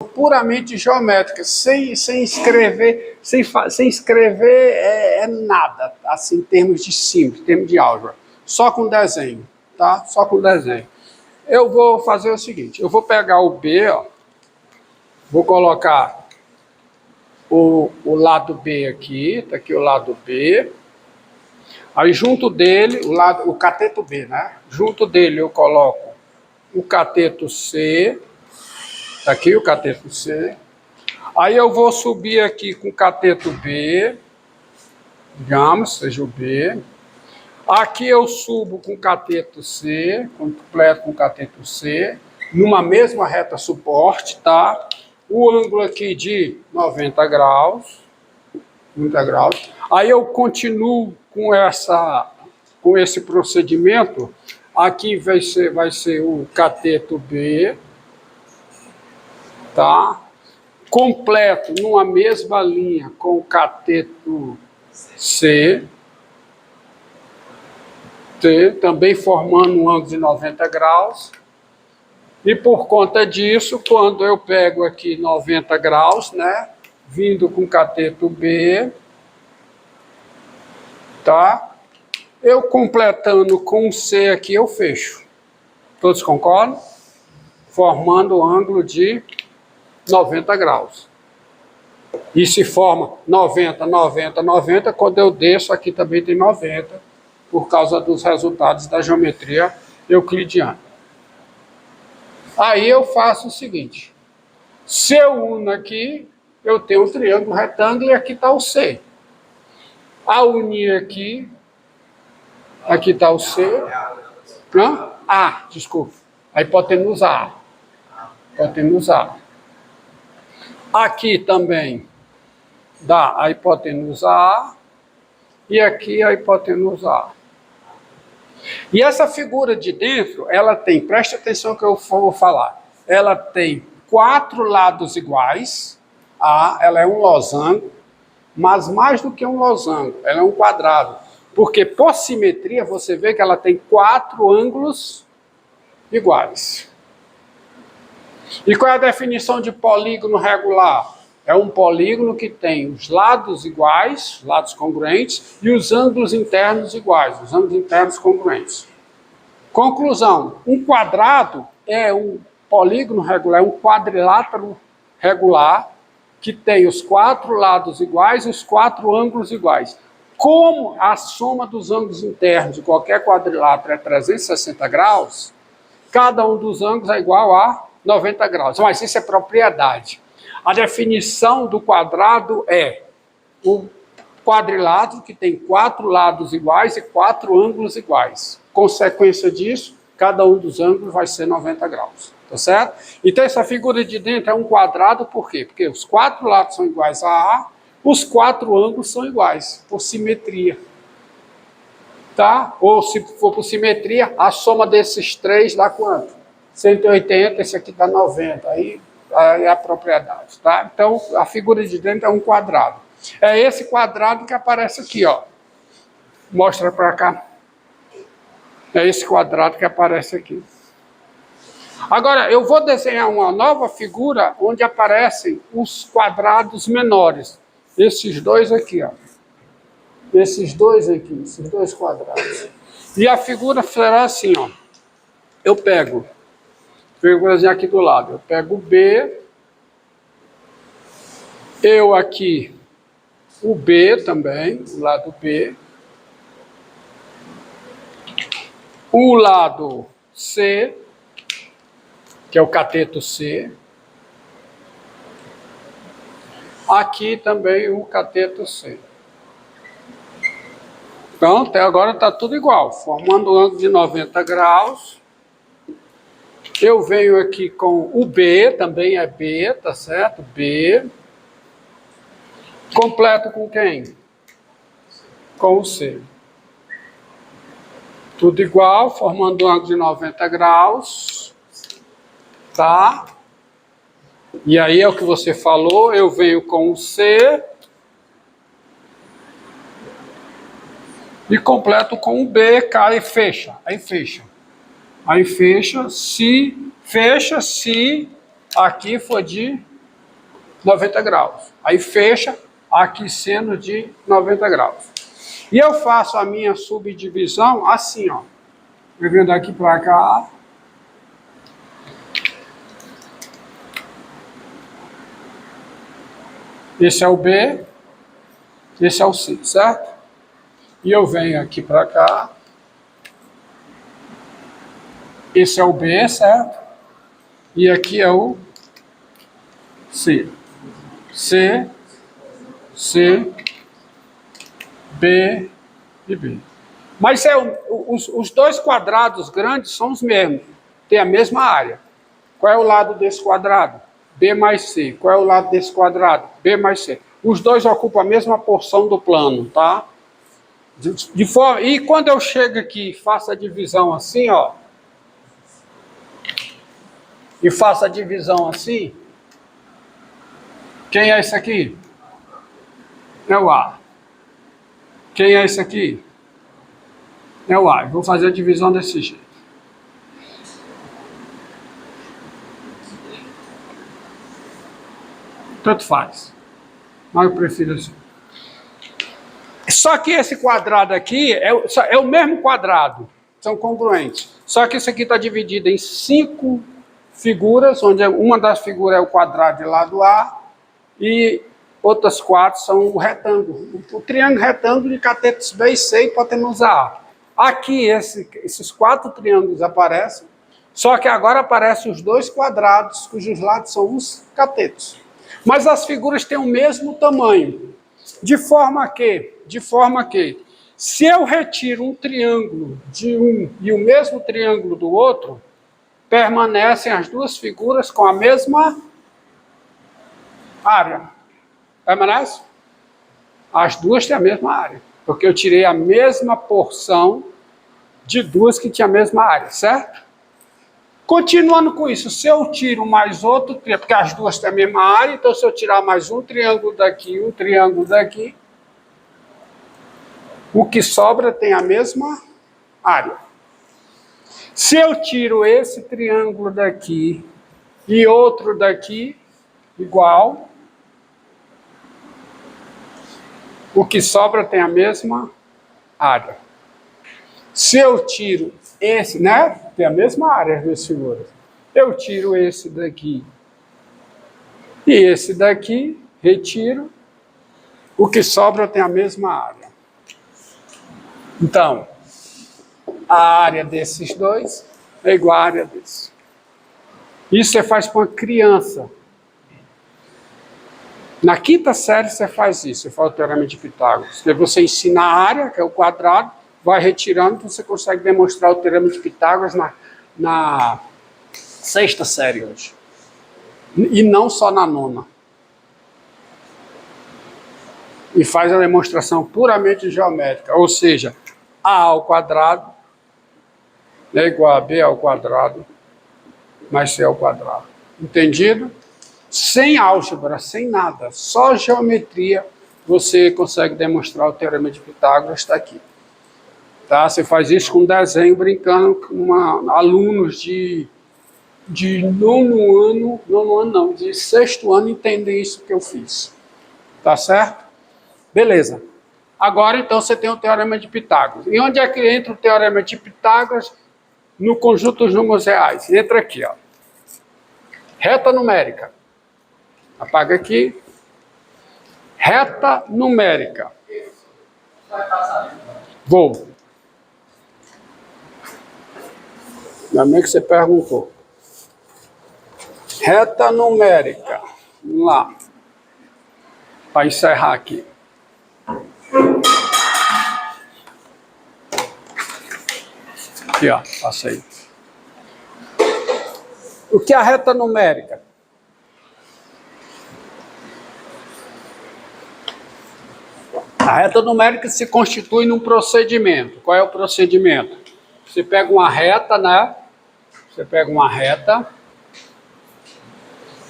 puramente geométricas, sem escrever, sem escrever nada, assim, em termos de símbolo, em termos de álgebra, só com desenho, tá? Só com desenho. Eu vou fazer o seguinte, eu vou pegar o B, ó, vou colocar o lado B aqui, tá aqui o lado B, aí junto dele, o cateto B, né? Junto dele eu coloco o cateto C, tá aqui o cateto C. Aí eu vou subir aqui com o cateto B, digamos, seja o B. Aqui eu subo com o cateto C, completo com o cateto C, numa mesma reta suporte, tá? O ângulo aqui de 90 graus. Aí eu continuo com esse procedimento. Aqui vai ser o cateto B, tá? Completo numa mesma linha com o cateto C, também formando um ângulo de 90 graus. E por conta disso, quando eu pego aqui 90 graus, né, vindo com o cateto B, tá? Eu completando com o C aqui, eu fecho. Todos concordam? Formando o ângulo de 90 graus. E se forma 90, 90, 90, quando eu desço aqui também tem 90, por causa dos resultados da geometria euclidiana. Aí eu faço o seguinte, se eu uno aqui, eu tenho um triângulo retângulo e aqui está o C. Ao unir aqui está o C. Hã? A, desculpa. A hipotenusa A. Hipotenusa A. Aqui também dá a hipotenusa A e aqui a hipotenusa A. E essa figura de dentro, ela tem, preste atenção que eu vou falar, ela tem 4 lados iguais, ela é um losango, mas mais do que um losango, ela é um quadrado, porque por simetria você vê que ela tem 4 ângulos iguais. E qual é a definição de polígono regular? É um polígono que tem os lados iguais, lados congruentes, e os ângulos internos iguais, os ângulos internos congruentes. Conclusão, um quadrado é um polígono regular, é um quadrilátero regular, que tem os 4 lados iguais e os 4 ângulos iguais. Como a soma dos ângulos internos de qualquer quadrilátero é 360 graus, cada um dos ângulos é igual a 90 graus. Mas isso é propriedade. A definição do quadrado é o quadrilátero que tem 4 lados iguais e 4 ângulos iguais. Consequência disso, cada um dos ângulos vai ser 90 graus. Tá certo? Então essa figura de dentro é um quadrado, por quê? Porque os 4 lados são iguais a A, os 4 ângulos são iguais, por simetria. Tá? Ou se for por simetria, a soma desses 3 dá quanto? 180, esse aqui dá 90. Aí é a propriedade, tá? Então, a figura de dentro é um quadrado. É esse quadrado que aparece aqui, ó. Mostra para cá. É esse quadrado que aparece aqui. Agora, eu vou desenhar uma nova figura onde aparecem os quadrados menores. Esses dois aqui, ó. Esses dois aqui, esses dois quadrados. E a figura será assim, ó. Eu pego, figurazinha aqui do lado, eu pego o B, eu aqui, o B também, o lado B, o lado C, que é o cateto C, aqui também o cateto C. Então, até agora está tudo igual, formando um ângulo de 90 graus. Eu venho aqui com o B, também é B, tá certo? B. Completo com quem? Com o C. Tudo igual, formando um ângulo de 90 graus. Tá? E aí é o que você falou, eu venho com o C. E completo com o B, cai e fecha. Aí fecha. Aí fecha se aqui for de 90 graus. Aí fecha aqui seno de 90 graus. E eu faço a minha subdivisão assim, ó. Eu venho daqui para cá. Esse é o B, esse é o C, certo? E eu venho aqui para cá. Esse é o B, certo? E aqui é o C. C, C, B e B. Mas os dois quadrados grandes são os mesmos. Tem a mesma área. Qual é o lado desse quadrado? B mais C. Qual é o lado desse quadrado? B mais C. Os dois ocupam a mesma porção do plano, tá? E quando eu chego aqui e faço a divisão assim, ó. E faço a divisão assim. Quem é esse aqui? É o A. Quem é esse aqui? É o A. Eu vou fazer a divisão desse jeito. Tanto faz. Mas eu prefiro assim. Só que esse quadrado aqui é o mesmo quadrado. São congruentes. Só que isso aqui está dividido em 5 figuras, onde uma das figuras é o quadrado de lado A e outras 4 são o retângulo. O triângulo retângulo de catetos B e C e hipotenusa A. Aqui esses 4 triângulos aparecem, só que agora aparecem os 2 quadrados, cujos lados são os catetos. Mas as figuras têm o mesmo tamanho, de forma que, se eu retiro um triângulo de um e o mesmo triângulo do outro, permanecem as duas figuras com a mesma área. Permanece? As duas têm a mesma área, porque eu tirei a mesma porção de duas que tinham a mesma área, certo? Continuando com isso, se eu tiro mais outro triângulo, porque as duas têm a mesma área, então se eu tirar mais um triângulo daqui e um triângulo daqui, o que sobra tem a mesma área. Se eu tiro esse triângulo daqui e outro daqui, igual, o que sobra tem a mesma área. Se eu tiro esse, né? Tem a mesma área as duas figuras. Eu tiro esse daqui e esse daqui, retiro, o que sobra tem a mesma área. Então, a área desses dois é igual à área desse. Isso você faz com uma criança. Na quinta série você faz isso, você faz o teorema de Pitágoras. Você ensina a área, que é o quadrado, vai retirando, você consegue demonstrar o teorema de Pitágoras na sexta série hoje. E não só na nona. E faz a demonstração puramente geométrica, ou seja, A ao quadrado é igual a B ao quadrado mais C ao quadrado. Entendido? Sem álgebra, sem nada, só geometria, você consegue demonstrar o teorema de Pitágoras, está aqui. Tá? Você faz isso com desenho, brincando com alunos de de sexto ano entendem isso que eu fiz. Tá certo? Beleza. Agora, então, você tem o teorema de Pitágoras. E onde é que entra o teorema de Pitágoras? No conjunto dos números reais. Entra aqui, ó. Reta numérica. Apaga aqui. Reta numérica. Vou. Ainda bem que você perguntou. Reta numérica. Vamos lá. Para encerrar aqui. Aqui, ó. Passei. O que é a reta numérica? A reta numérica se constitui num procedimento. Qual é o procedimento? Você pega uma reta, né? Você pega uma reta,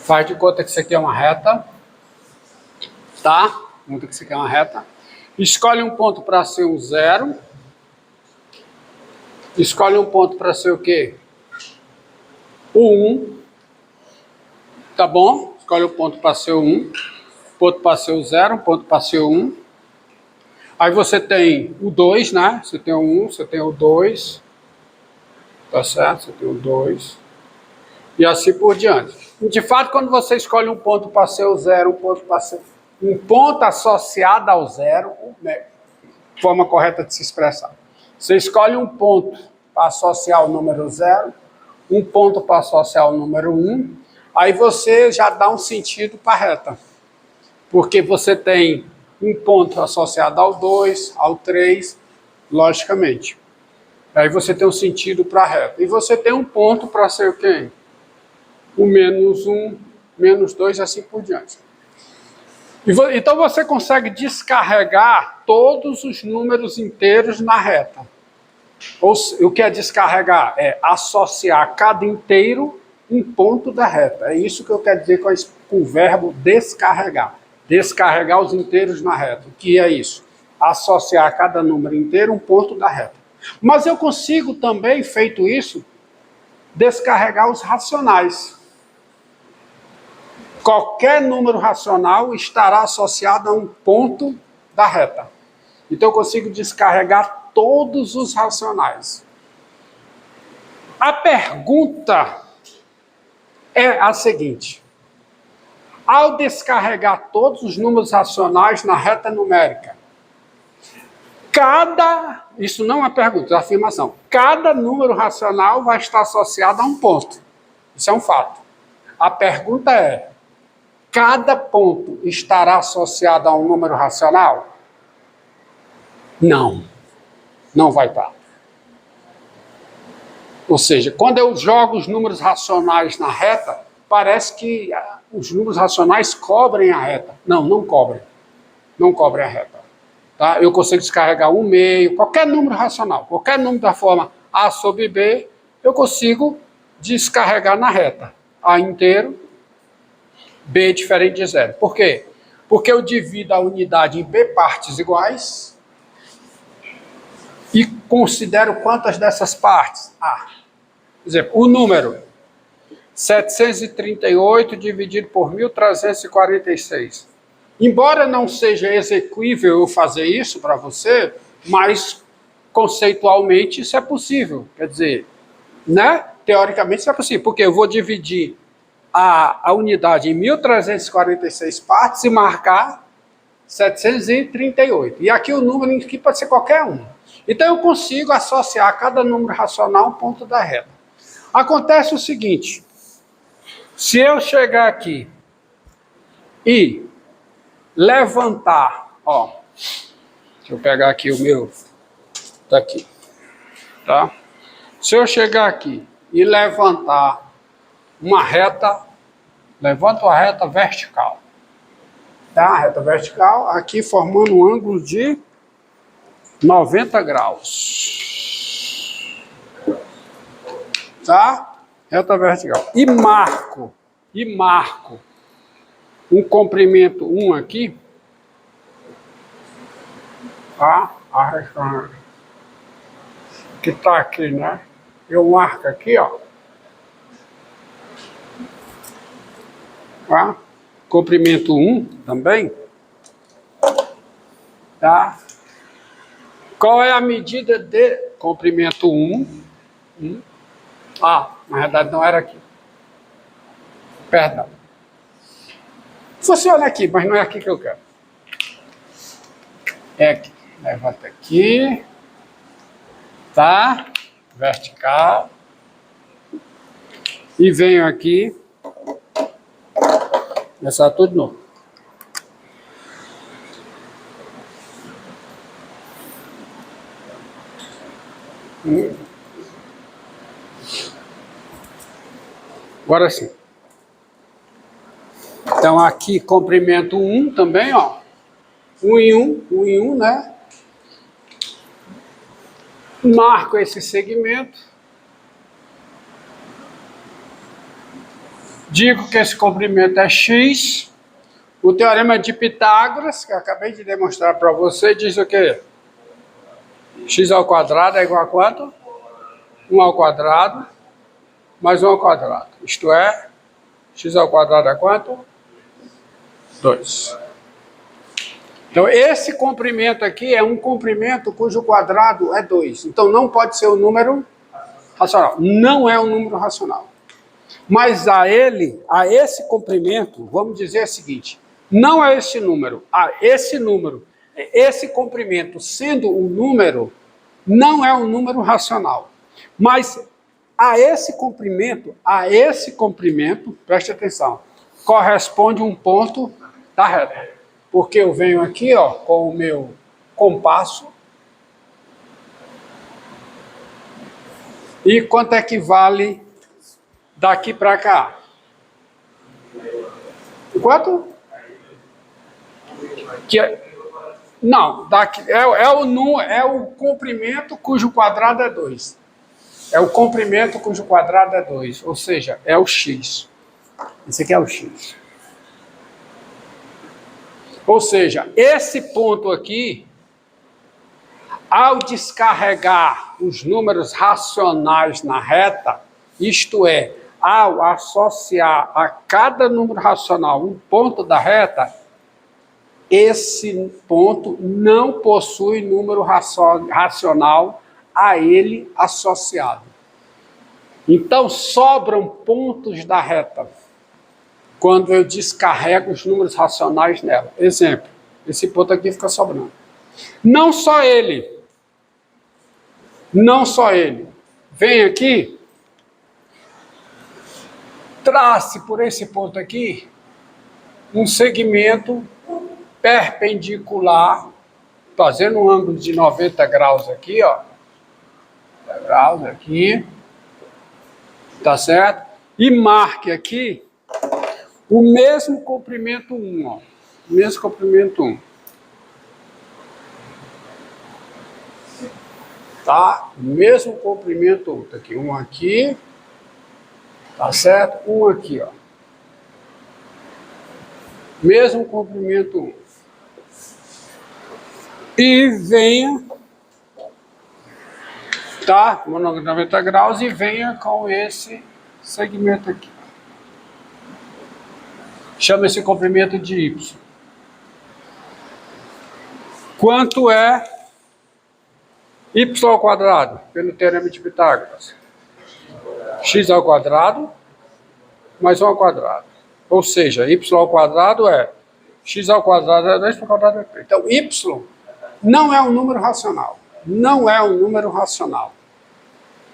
faz de conta que isso aqui é uma reta, tá? Conta que isso aqui é uma reta. Escolhe um ponto para ser um zero. Escolhe um ponto para ser o quê? O 1. Tá bom? Escolhe o ponto para ser o 1, ponto para ser o 0, ponto para ser o 1. Aí você tem o 2, né? Você tem o 1, você tem o 2. Tá certo? Você tem o 2. E assim por diante. De fato, quando você escolhe um ponto para ser o 0, um ponto para ser... Um ponto associado ao 0, né? Forma correta de se expressar. Você escolhe um ponto para associar o número 0, um ponto para associar o número 1, aí você já dá um sentido para a reta. Porque você tem um ponto associado ao 2, ao 3, logicamente. Aí você tem um sentido para a reta. E você tem um ponto para ser o quê? O menos 1, menos 2, assim por diante. Então você consegue descarregar todos os números inteiros na reta. O que é descarregar? É associar cada inteiro um ponto da reta. É isso que eu quero dizer com o verbo descarregar. Descarregar os inteiros na reta. O que é isso? Associar cada número inteiro um ponto da reta. Mas eu consigo também, feito isso, descarregar os racionais. Qualquer número racional estará associado a um ponto da reta. Então eu consigo descarregar todos os racionais. A pergunta é a seguinte: ao descarregar todos os números racionais na reta numérica, isso não é uma pergunta, é uma afirmação, cada número racional vai estar associado a um ponto. Isso é um fato. A pergunta é: cada ponto estará associado a um número racional? Não. Não vai estar. Ou seja, quando eu jogo os números racionais na reta, parece que os números racionais cobrem a reta. Não, não cobrem. Não cobrem a reta. Tá? Eu consigo descarregar 1/2, qualquer número racional, qualquer número da forma A sobre B, eu consigo descarregar na reta. A inteiro, B diferente de 0. Por quê? Porque eu divido a unidade em B partes iguais e considero quantas dessas partes? A. Por exemplo, o número 738 dividido por 1.346. Embora não seja execuível eu fazer isso para você, mas conceitualmente isso é possível. Quer dizer, né? Teoricamente isso é possível, porque eu vou dividir a unidade em 1.346 partes e marcar 738. E aqui o número aqui pode ser qualquer um. Então eu consigo associar cada número racional a um ponto da reta. Acontece o seguinte: se eu chegar aqui e levantar, ó, deixa eu pegar aqui o meu, tá aqui, tá? Se eu chegar aqui e levantar uma reta, levanto a reta vertical, tá? A reta vertical aqui formando um ângulo de 90 graus, tá? Reta vertical. E marco um comprimento 1 aqui, tá? Que tá aqui, né? Eu marco aqui, ó. Tá? Comprimento 1 também, tá? Qual é a medida de comprimento 1? Ah, na verdade não era aqui. Perdão. Funciona aqui, mas não é aqui que eu quero. É aqui. Levanta aqui. Tá? Vertical. E venho aqui. Começar tudo de novo. Agora sim. Então aqui comprimento 1 também, ó. 1 em 1, né? Marco esse segmento. Digo que esse comprimento é x. O teorema de Pitágoras, que eu acabei de demonstrar para você, diz o quê? X ao quadrado é igual a quanto? 1 ao quadrado mais 1 ao quadrado. Isto é, x ao quadrado é quanto? 2. Então, esse comprimento aqui é um comprimento cujo quadrado é 2. Então, não pode ser um número racional. Não é um número racional. Mas a esse comprimento, vamos dizer o seguinte, não é esse número, esse comprimento sendo um número, não é um número racional. Mas a esse comprimento, preste atenção, corresponde um ponto da reta. Porque eu venho aqui, ó, com o meu compasso. E quanto é que vale daqui para cá? Quanto? Não, daqui, é o comprimento cujo quadrado é 2. É o comprimento cujo quadrado é 2. Ou seja, é o x. Esse aqui é o x. Ou seja, esse ponto aqui, ao descarregar os números racionais na reta, isto é, ao associar a cada número racional um ponto da reta, esse ponto não possui número racional a ele associado. Então, sobram pontos da reta quando eu descarrego os números racionais nela. Exemplo, esse ponto aqui fica sobrando. Não só ele. Vem aqui, trace por esse ponto aqui um segmento perpendicular, fazendo um ângulo de 90 graus aqui, ó. 90 graus aqui. Tá certo? E marque aqui o mesmo comprimento 1, ó. O mesmo comprimento 1. Tá? O mesmo comprimento 1. Tá aqui, um aqui. Tá certo? Um aqui, ó. Mesmo comprimento 1. E venha, tá? 90 graus e venha com esse segmento aqui. Chama esse comprimento de y. Quanto é y ao quadrado? Pelo teorema de Pitágoras. X ao quadrado mais 1 ao quadrado. Ou seja, y ao quadrado é x ao quadrado é 2 por quadrado é 3. Então, y não é um número racional. Não é um número racional.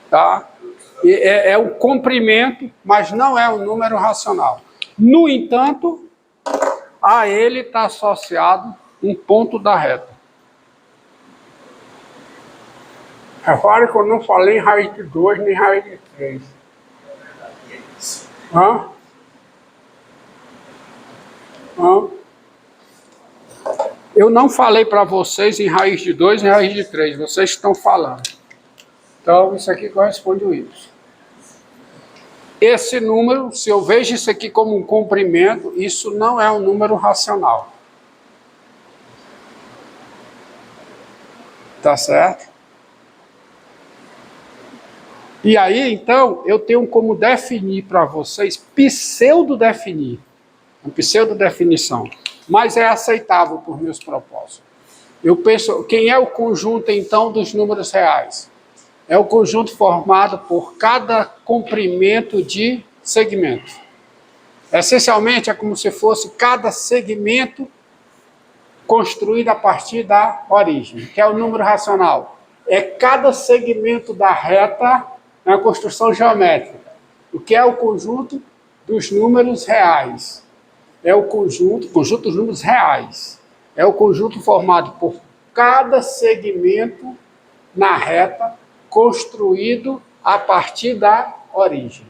Tá? É o comprimento, mas não é um número racional. No entanto, a ele está associado um ponto da reta. Repare que eu não falei em raiz de 2 nem raiz de 3. Hã? Eu não falei para vocês em raiz de 2 e raiz de 3. Vocês estão falando. Então, isso aqui corresponde ao y. Esse número, se eu vejo isso aqui como um comprimento, isso não é um número racional. Tá certo? E aí, então, eu tenho como definir para vocês, pseudo-definir, uma pseudo-definição, mas é aceitável por meus propósitos. Eu penso, quem é o conjunto, então, dos números reais? É o conjunto formado por cada comprimento de segmento. Essencialmente, é como se fosse cada segmento construído a partir da origem, que é o número racional. É cada segmento da reta na construção geométrica. O que é o conjunto dos números reais? É o conjunto dos números reais. É o conjunto formado por cada segmento na reta construído a partir da origem,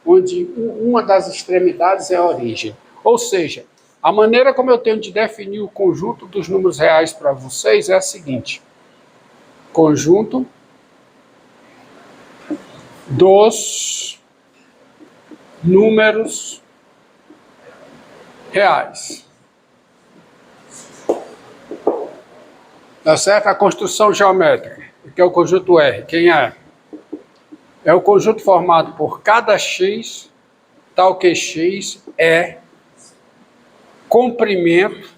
onde uma das extremidades é a origem. Ou seja, a maneira como eu tenho de definir o conjunto dos números reais para vocês é a seguinte: conjunto dos números reais. Tá certo? A construção geométrica, que é o conjunto R. Quem é? É o conjunto formado por cada x, tal que x é comprimento